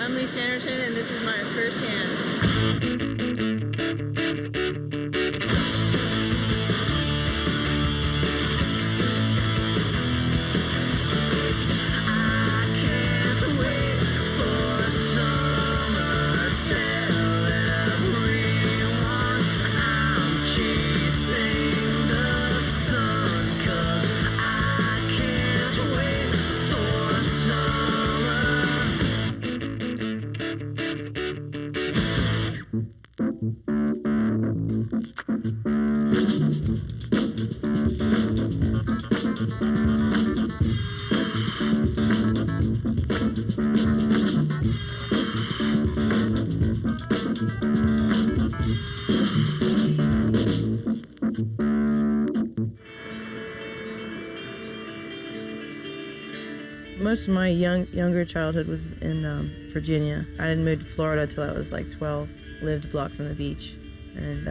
I'm Lisa Andersen, and this is my first hand. Most of my younger childhood was in Virginia. I didn't move to Florida until I was like 12. Lived a block from the beach and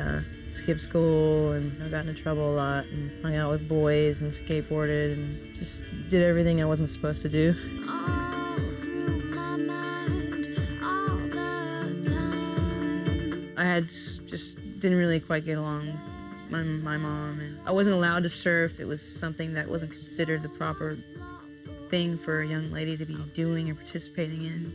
skipped school, and I got into trouble a lot and hung out with boys and skateboarded and just did everything I wasn't supposed to do. I just didn't really quite get along with my mom, and I wasn't allowed to surf. It was something that wasn't considered the proper thing for a young lady to be doing or participating in.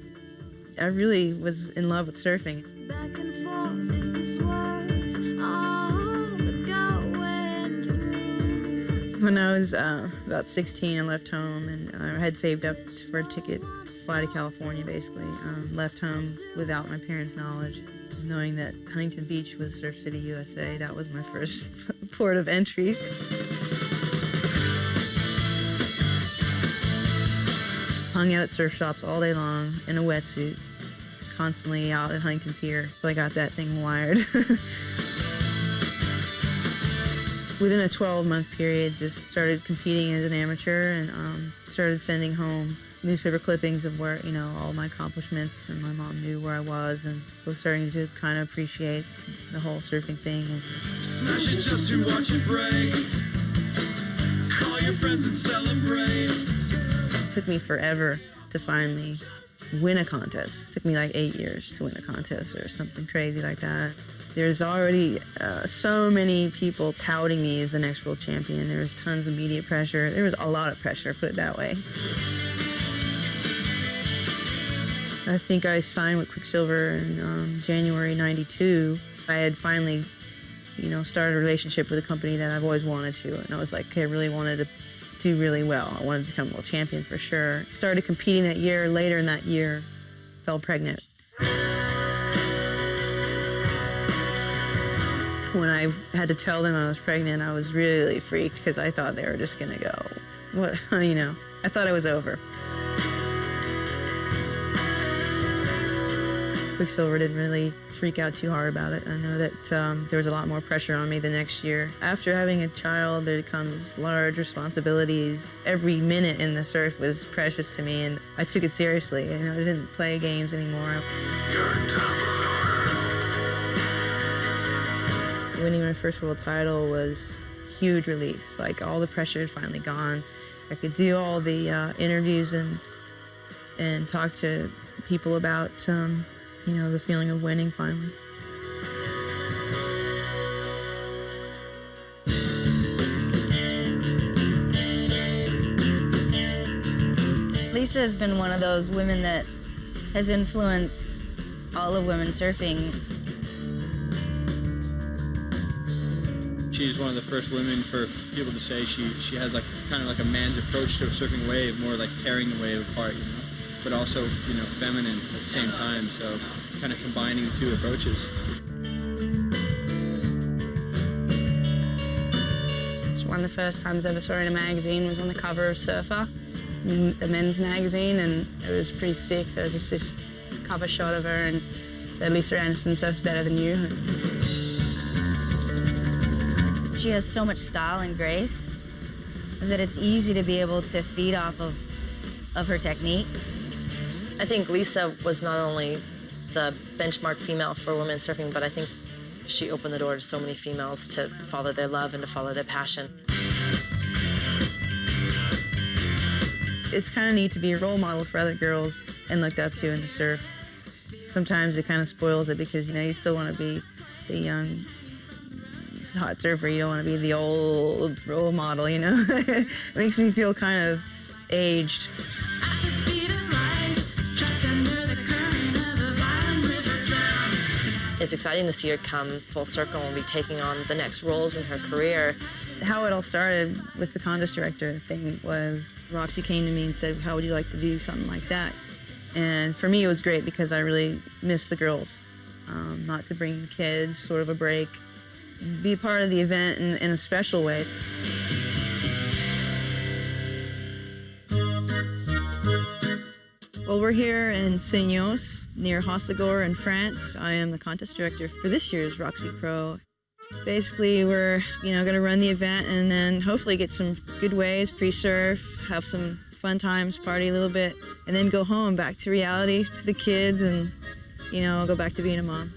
I really was in love with surfing. Back and forth is this worth all the going through. When I was about 16, I left home, and I had saved up for a ticket to fly to California, basically. Left home without my parents' knowledge. Knowing that Huntington Beach was Surf City, USA, that was my first port of entry. Hung out at surf shops all day long in a wetsuit, constantly out at Huntington Pier till I got that thing wired. Within a 12-month period, just started competing as an amateur and started sending home newspaper clippings of where, all my accomplishments, and my mom knew where I was and was starting to kind of appreciate the whole surfing thing. Smash it just to watch it break. Call your friends and celebrate. It took me forever to finally win a contest. It took me like 8 years to win a contest or something crazy like that. There's already so many people touting me as the next world champion. There was tons of media pressure. There was a lot of pressure, put it that way. I think I signed with Quicksilver in January '92. I had finally, started a relationship with a company that I've always wanted to, and I was like, okay, I really wanted to do really well. I wanted to become a world champion for sure. Started competing that year. Later in that year, fell pregnant. When I had to tell them I was pregnant, I was really freaked because I thought they were just gonna go, what, I thought it was over. Quicksilver didn't really freak out too hard about it. I know that there was a lot more pressure on me the next year. After having a child, there comes large responsibilities. Every minute in the surf was precious to me, and I took it seriously. I didn't play games anymore. Winning my first world title was huge relief. Like, all the pressure had finally gone. I could do all the interviews and talk to people about the feeling of winning finally. Lisa has been one of those women that has influenced all of women surfing. She's one of the first women for people to say she has kind of like a man's approach to a surfing wave, more like tearing the wave apart, but also, feminine at the same time, so kind of combining the two approaches. It's one of the first times I ever saw her in a magazine was on the cover of Surfer, the men's magazine, and it was pretty sick. There was just this cover shot of her and said, Lisa Andersen surfs better than you. She has so much style and grace that it's easy to be able to feed off of her technique. I think Lisa was not only the benchmark female for women surfing, but I think she opened the door to so many females to follow their love and to follow their passion. It's kind of neat to be a role model for other girls and looked up to in the surf. sometimes it kind of spoils it because, you still want to be the young, hot surfer. You don't want to be the old role model, It makes me feel kind of aged. It's exciting to see her come full circle and be taking on the next roles in her career. How it all started with the contest director thing was Roxy came to me and said, how would you like to do something like that? And for me, it was great because I really missed the girls. Not to bring the kids, sort of a break, be a part of the event in a special way. Well, we're here in Seignos, near Hossegor in France. I am the contest director for this year's Roxy Pro. Basically, we're going to run the event and then hopefully get some good waves, pre-surf, have some fun times, party a little bit, and then go home, back to reality, to the kids, and go back to being a mom.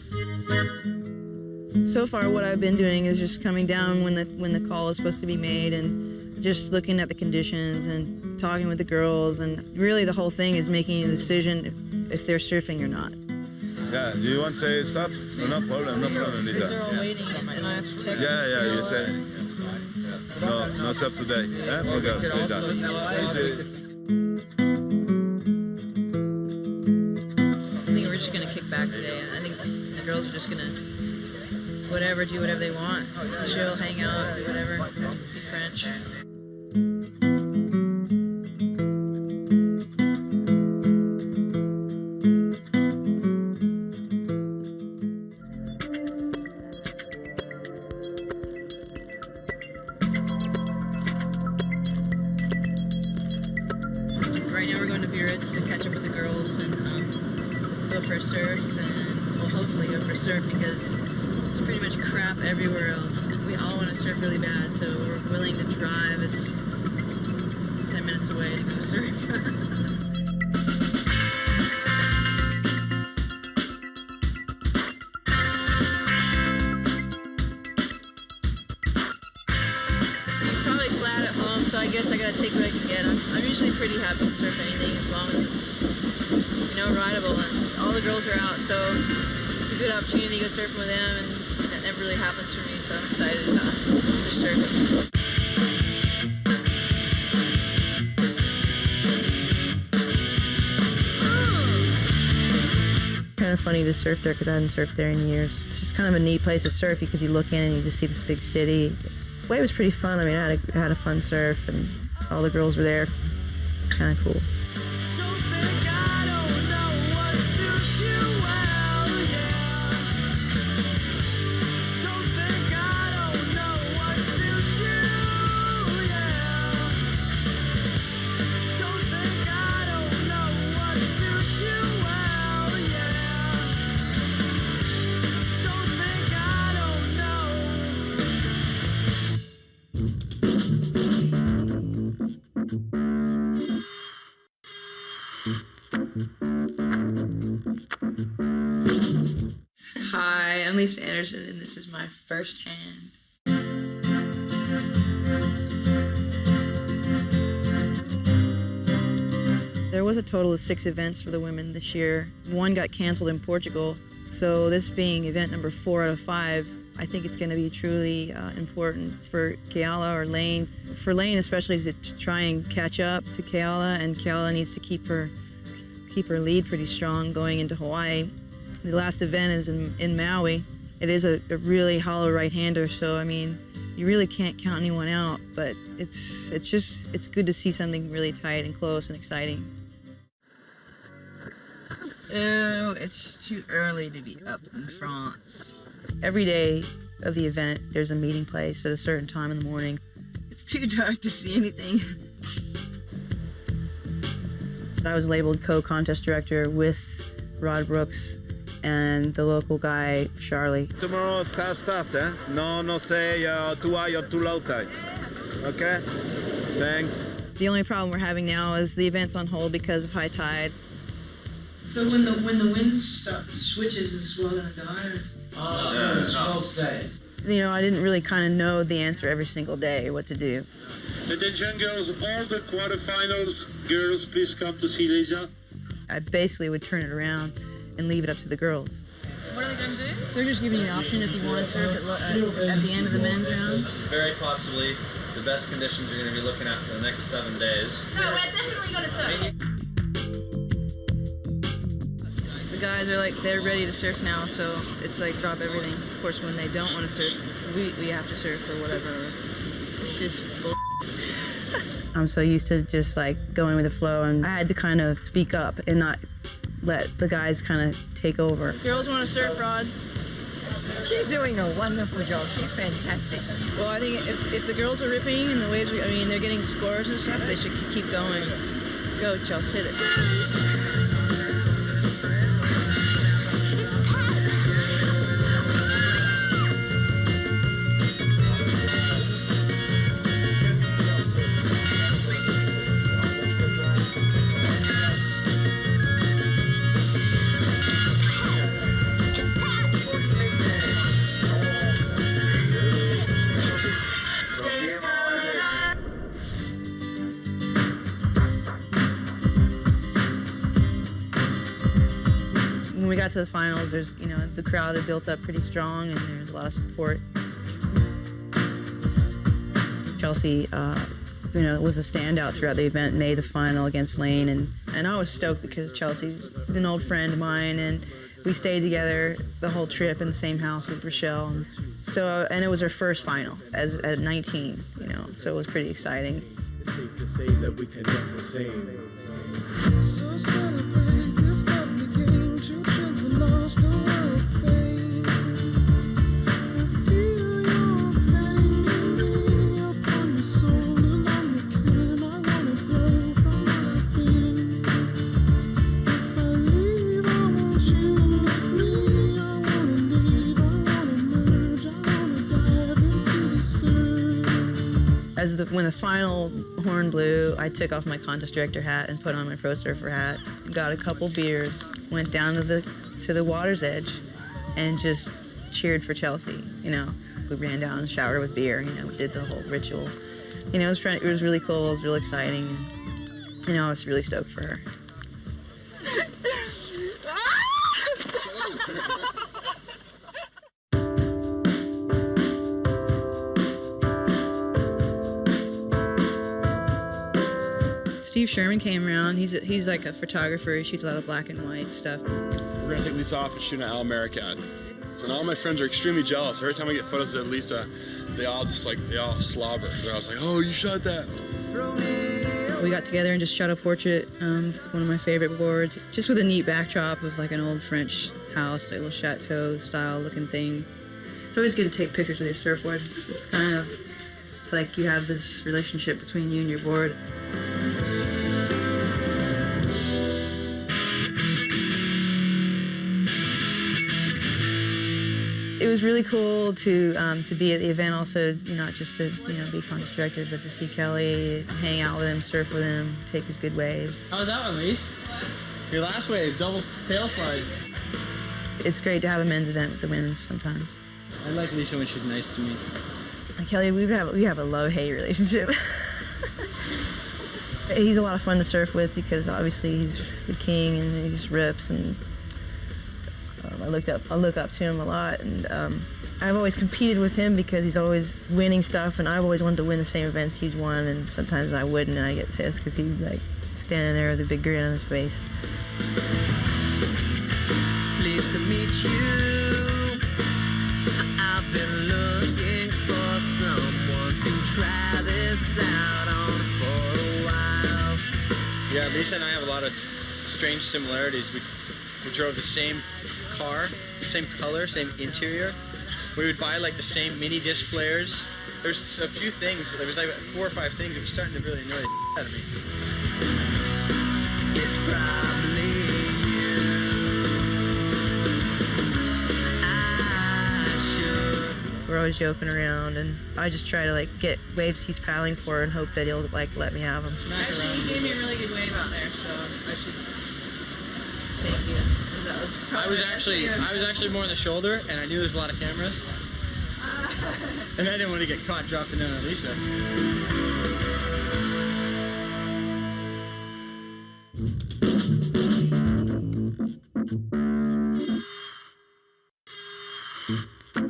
So far, what I've been doing is just coming down when the call is supposed to be made and just looking at the conditions and talking with the girls, and really the whole thing is making a decision if they're surfing or not. Yeah, do you want to say stop? No problem, Because Lisa. they're all waiting and I have to text Yeah, you say no stop today. Yeah? Okay, say that. I think we're just going to kick back today. I think the girls are just going to do whatever they want. Chill, hang out, do whatever, be French. Right now we're going to Biarritz to catch up with the girls and go for a surf, and we'll hopefully go for a surf because it's pretty much crap everywhere else. And we all want to surf really bad, so we're willing to drive 10 minutes away to go surf. Probably flat at home, so I guess I gotta take what I can get. I'm usually pretty happy to surf anything as long as it's, rideable, and all the girls are out, so it's a good opportunity to go surfing with them, and that never really happens for me, so I'm excited to surf it. Kind of funny to surf there because I hadn't surfed there in years. It's just kind of a neat place to surf because you look in and you just see this big city. The wave was pretty fun. I mean, I had a fun surf and all the girls were there. It's kind of cool. Hi, I'm Lisa Andersen, and this is my first hand. There was a total of 6 events for the women this year. 1 got canceled in Portugal, so this being event number 4 out of 5, I think it's going to be truly important for Keala or Lane. For Lane especially to try and catch up to Keala, and Keala needs to keep her lead pretty strong going into Hawaii. The last event is in Maui. It is a really hollow right-hander, so I mean, you really can't count anyone out, but it's good to see something really tight and close and exciting. Oh, it's too early to be up in France. Every day of the event, there's a meeting place at a certain time in the morning. It's too dark to see anything. I was labeled co-contest director with Rod Brooks and the local guy, Charlie. Tomorrow start, eh? No say too high or too low tide. Okay? Thanks. The only problem we're having now is the event's on hold because of high tide. So when the wind switches, is swell gonna die? No, the swell stays. I didn't really kind of know the answer every single day, what to do. Attention girls, all the quarterfinals, girls, please come to see Lisa. I basically would turn it around and leave it up to the girls. What are they going to do? They're just giving you an option if you want to surf at the end of the men's round. Very possibly the best conditions you're going to be looking at for the next 7 days. No, we're definitely going to surf. The guys are like, they're ready to surf now, so it's like drop everything. Of course, when they don't want to surf, we have to surf or whatever. It's just bull. I'm so used to just like going with the flow, and I had to kind of speak up and not let the guys kind of take over. Girls want to surf, Rod? She's doing a wonderful job. She's fantastic. Well, I think if the girls are ripping and the waves, I mean, they're getting scores and stuff, they should keep going. Go, Chelsea, hit it. When we got to the finals, there's, you know, the crowd had built up pretty strong and there was a lot of support. Chelsea, you know, was a standout throughout the event, made the final against Lane, and I was stoked because Chelsea's an old friend of mine, and we stayed together the whole trip in the same house with Rochelle. And it was her first final at 19, you know, so it was pretty exciting. It's safe to say that we can never sing. So celebrate this lovely game, children lost a world fame. I feel your pain in me upon my soul, and I'm the can. I wanna grow from what I've been. If I leave, I want you with me. I wanna leave, I wanna merge, I wanna dive into the surf. When the final horn blew, I took off my contest director hat and put on my pro surfer hat, got a couple beers, went down to the water's edge, and just cheered for Chelsea. You know, we ran down and showered with beer. You know, we did the whole ritual. You know, it was really cool. It was really exciting. And, you know, I was really stoked for her. Steve Sherman came around. He's like a photographer. He shoots a lot of black and white stuff. We're gonna take Lisa off and shoot an Al American. And all my friends are extremely jealous. Every time I get photos of Lisa, they all slobber. They're always like, "Oh, you shot that." We got together and just shot a portrait with one of my favorite boards, just with a neat backdrop of like an old French house, like a little chateau style looking thing. It's always good to take pictures with your surfboards. It's like you have this relationship between you and your board. It was really cool to be at the event also, not just to be contest director, but to see Kelly, hang out with him, surf with him, take his good waves. How was that one, Lise? Your last wave, double tail slide. It's great to have a men's event with the women's sometimes. I like Lisa when she's nice to me. Kelly, we have a love-hate relationship. He's a lot of fun to surf with because obviously he's the king and he just rips, and I look up to him a lot, and I've always competed with him because he's always winning stuff, and I've always wanted to win the same events he's won, and sometimes I wouldn't, and I get pissed because he'd like standing there with a big grin on his face. Pleased to meet you. I've been looking for someone to try this out on for a while. Yeah, Lisa and I have a lot of strange similarities. We drove the same car, same color, same interior. We would buy like the same mini disc players. There's a few things, there was like 4 or 5 things that were starting to really annoy the out of me. It's probably you. I should. We're always joking around, and I just try to like get waves he's paddling for and hope that he'll like let me have them. Actually, he gave me a really good wave out there, so I should thank you. That was I was actually more on the shoulder, and I knew there was a lot of cameras. And I didn't want to get caught dropping down on Lisa. Hi,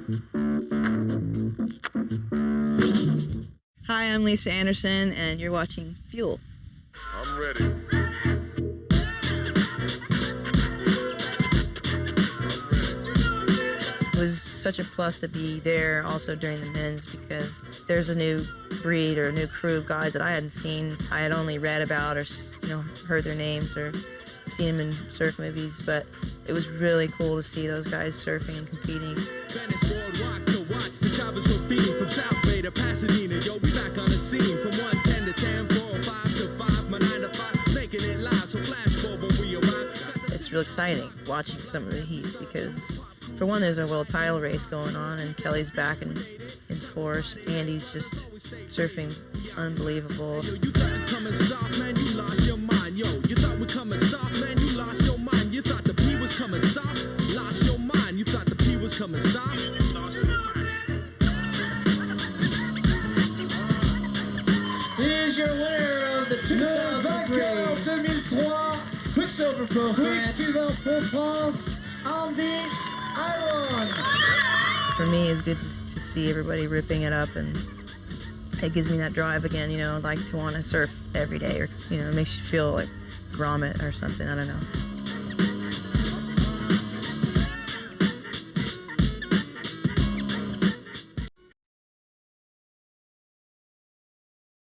I'm Lisa Andersen, and you're watching Fuel. I'm ready. It was such a plus to be there also during the men's because there's a new breed or a new crew of guys that I hadn't seen. I had only read about or heard their names or seen them in surf movies, but it was really cool to see those guys surfing and competing. Venice boardwalk to watch the choppers were beating from South Bay to Pasadena. Yo, we back on the scene from 110 to 10, 4, 5 to 5, my 9 to 5, making it live. So flash forward when we arrive. It's real exciting watching some of the heats because, for one, there's a world title race going on, and Kelly's back in force. Andy's just surfing unbelievable. Yo, you thought coming soft, man, you lost your mind. Yo, you thought we coming soft, man, you lost your mind. You thought the P was coming soft, lost your mind. You thought the P was coming soft, lost your mind. Here's your winner of the 2003 Quicksilver Pro France, Andy Iron. For me, it's good to see everybody ripping it up, and it gives me that drive again, like to want to surf every day, or, it makes you feel like grommet or something, I don't know.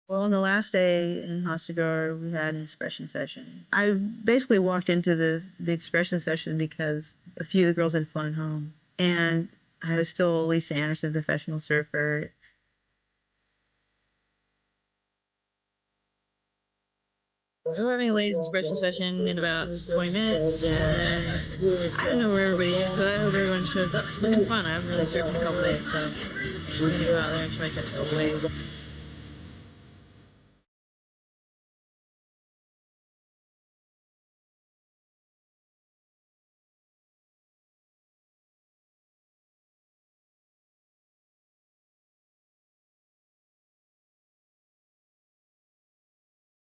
Well, on the last day in Hostagar, we had an expression session. I basically walked into the expression session because a few of the girls had flown home, and I was still Lisa Andersen, professional surfer. We're having a ladies' expression session in about 20 minutes, and I don't know where everybody is, so I hope everyone shows up. It's looking fun. I haven't really surfed in a couple days, so we're gonna go out there and try to catch a couple waves.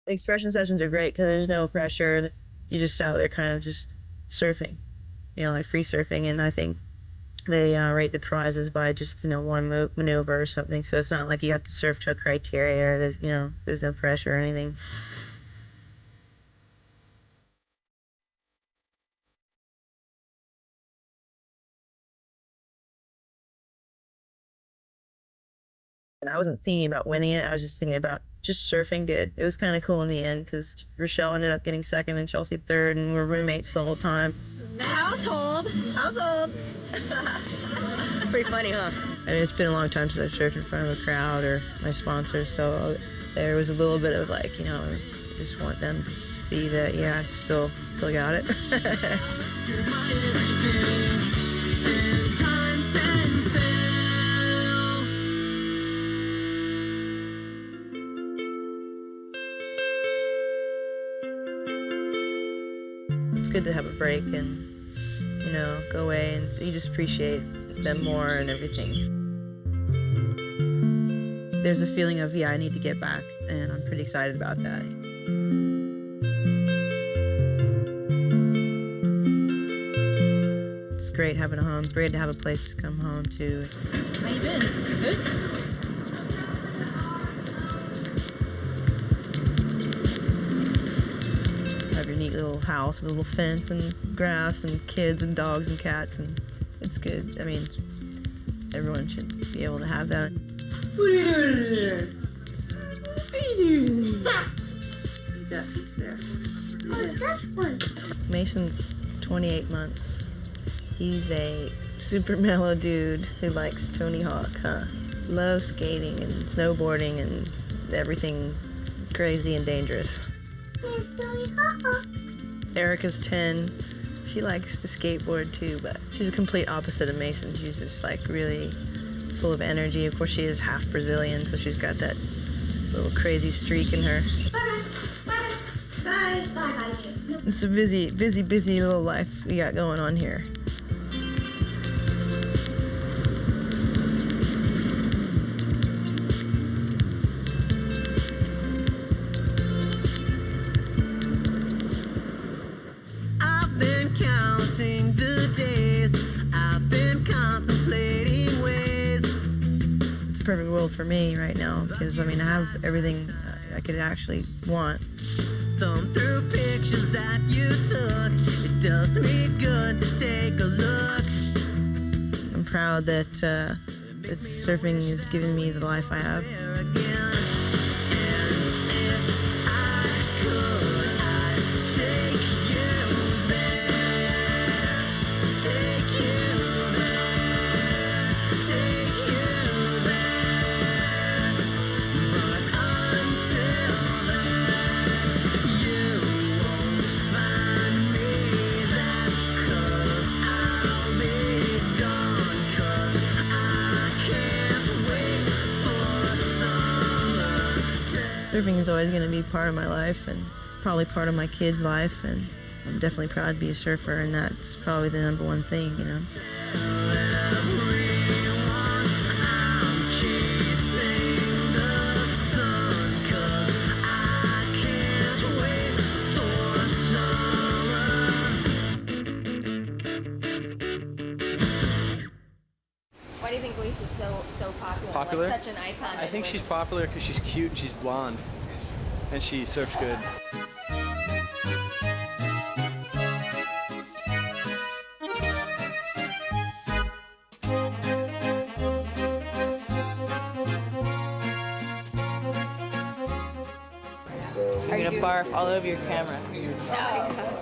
Expression sessions are great because there's no pressure. You're just out there kind of just surfing, like free surfing, and I think they rate the prizes by just, one maneuver or something, so it's not like you have to surf to a criteria, or there's no pressure or anything. And I wasn't thinking about winning it, I was just thinking about just surfing good. It was kind of cool in the end because Rochelle ended up getting second and Chelsea third, and we're roommates the whole time. Household. Pretty funny, huh? And it's been a long time since I've surfed in front of a crowd or my sponsors, so there was a little bit of like, just want them to see that, yeah, I've still got it. It's good to have a break and, go away, and you just appreciate them more and everything. There's a feeling of, I need to get back, and I'm pretty excited about that. It's great having a home. It's great to have a place to come home to. How you been? Good? Have your neat little house with a little fence and grass and kids and dogs and cats, and it's good. I mean, everyone should be able to have that. What are you doing? What are you doing? You got this there. Oh, this one. Mason's 28 months. He's a super mellow dude who likes Tony Hawk, huh? Loves skating and snowboarding and everything crazy and dangerous. Yes, Tony Hawk. Erica's 10. She likes the skateboard too, but she's a complete opposite of Mason. She's just like really full of energy. Of course, she is half Brazilian, so she's got that little crazy streak in her. Bye. It's a busy little life we got going on here. I've been counting the days, I've been contemplating perfect world for me right now because, I mean, I have everything I could actually want. Thumb through pictures that you took. It does me good to take a look. I'm proud that surfing is giving me the life I have. Surfing is always going to be part of my life and probably part of my kids' life, and I'm definitely proud to be a surfer, and that's probably the number one thing, you know. Why do you think Lisa's so popular? Popular? Like such an icon. I think she's popular because she's cute and she's blonde, and she surfs good. You're gonna barf all over your camera. No.